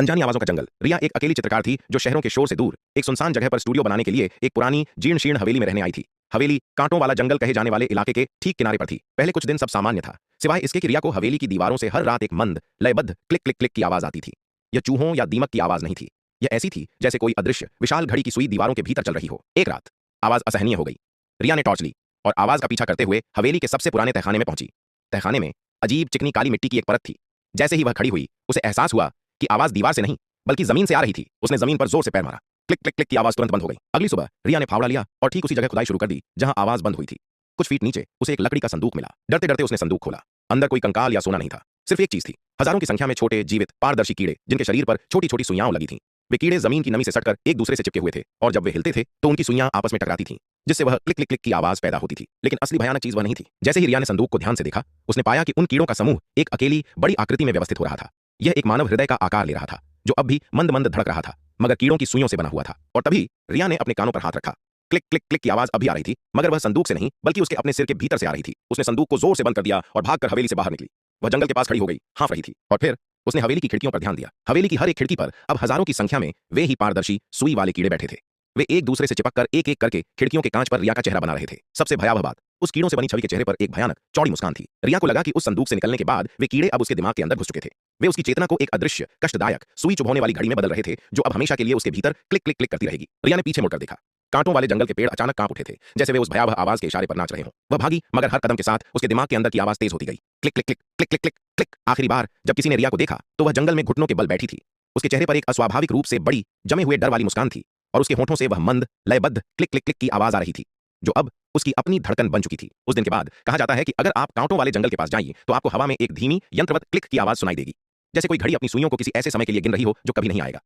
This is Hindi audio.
अनजानी आवाजों का जंगल। रिया एक अकेली चित्रकार थी जो शहरों के शोर से दूर एक सुनसान जगह पर स्टूडियो बनाने के लिए एक पुरानी जीर्ण शीर्ण हवेली में रहने आई थी। हवेली कांटों वाला जंगल कहे जाने वाले इलाके के ठीक किनारे पर थी। पहले कुछ दिन सब सामान्य था, सिवाय इसके कि रिया को हवेली की दीवारों से हर रात एक मंद लयबद्ध क्लिक क्लिक क्लिक की आवाज आती थी। यह चूहों या दीमक की आवाज नहीं थी, यह ऐसी थी जैसे कोई अदृश्य विशाल घड़ी की सुई दीवारों के भीतर चल रही हो। एक रात आवाज असहनीय हो गई। रिया ने टॉर्च ली और आवाज का पीछा करते हुए हवेली के सबसे पुराने तहखाने में पहुंची। तहखाने में अजीब चिकनी काली मिट्टी की एक परत थी। जैसे ही वह खड़ी हुई, उसे एहसास हुआ कि आवाज दीवार से नहीं बल्कि जमीन से आ रही थी। उसने जमीन पर जोर से पैर मारा। क्लिक क्लिक क्लिक की आवाज तुरंत बंद हो गई। अगली सुबह रिया ने फावड़ा लिया और ठीक उसी जगह खुदाई शुरू कर दी जहां आवाज बंद हुई थी। कुछ फीट नीचे उसे एक लकड़ी का संदूक मिला। डरते डरते उसने संदूक खोला। अंदर कोई कंकाल या सोना नहीं था, सिर्फ एक चीज थी, हजारों की संख्या में छोटे जीवित पारदर्शी कीड़े जिनके शरीर पर छोटी छोटी सुइयां लगी थीं। वे कीड़े जमीन की नमी से सटकर एक दूसरे से चिपके हुए थे और जब वे हिलते थे तो उनकी सुइयां आपस में टकराती थीं, जिससे वह क्लिक क्लिक क्लिक की आवाज पैदा होती थी। लेकिन असली भयानक चीज वह नहीं थी। जैसे ही रिया ने संदूक को ध्यान से देखा, उसने पाया कि उन कीड़ों का समूह एक अकेली बड़ी आकृति में व्यवस्थित हो रहा था। यह एक मानव हृदय का आकार ले रहा था जो अब भी मंद मंद धड़क रहा था, मगर कीड़ों की सुइयों से बना हुआ था। और तभी रिया ने अपने कानों पर हाथ रखा। क्लिक क्लिक क्लिक की आवाज अभी आ रही थी, मगर वह संदूक से नहीं बल्कि उसके अपने सिर के भीतर से आ रही थी। उसने संदूक को जोर से बंद कर दिया और भागकर हवेली से बाहर निकली। वह जंगल के पास खड़ी हो गई, हाँफ रही थी। और फिर उसने हवेली की खिड़कियों पर ध्यान दिया। हवेली की हर एक खिड़की पर अब हजारों की संख्या में वे ही पारदर्शी सुई वाले कीड़े बैठे थे। वे एक दूसरे से चिपककर एक एक करके खिड़कियों के कांच पर रिया का चेहरा बना रहे थे। सबसे भयावह बात, उस कीड़ों से बनी छवि के चेहरे पर एक भयानक चौड़ी मुस्कान थी। रिया को लगा कि उस संदूक से निकलने के बाद वे कीड़े अब उसके दिमाग के अंदर घुस चुके थे। वे उसकी चेतना को एक अदृश्य कष्टदायक सुई चुभोने वाली घड़ी में बदल रहे थे जो अब हमेशा के लिए उसके भीतर क्लिक क्लिक क्लिक करती रहेगी। रिया ने पीछे मुड़कर देखा। कांटों वाले जंगल के पेड़ अचानक कांप उठे थे, जैसे वे उस भयावह आवाज के इशारे पर नाच रहे हों। वह भागी, मगर हर कदम के साथ उसके दिमाग के अंदर की आवाज तेज होती गई। Click click click click click click click. आखिरी बार जब किसी ने रिया को देखा तो वह जंगल में घुटनों के बल बैठी थी। उसके चेहरे पर एक अस्वाभाविक रूप से बड़ी जमे हुए डर वाली मुस्कान थी और उसके होठों से वह मंद लयबद्ध क्लिक क्लिक क्लिक की आवाज आ रही थी जो अब उसकी अपनी धड़कन बन चुकी थी। उस दिन के बाद कहा जाता है कि अगर आप कांटों वाले जंगल के पास जाइए तो आपको हवा में एक धीमी यंत्रवत क्लिक की आवाज सुनाई देगी, जैसे कोई घड़ी अपनी सुइयों को किसी ऐसे समय के लिए गिन रही हो जो कभी नहीं आएगा।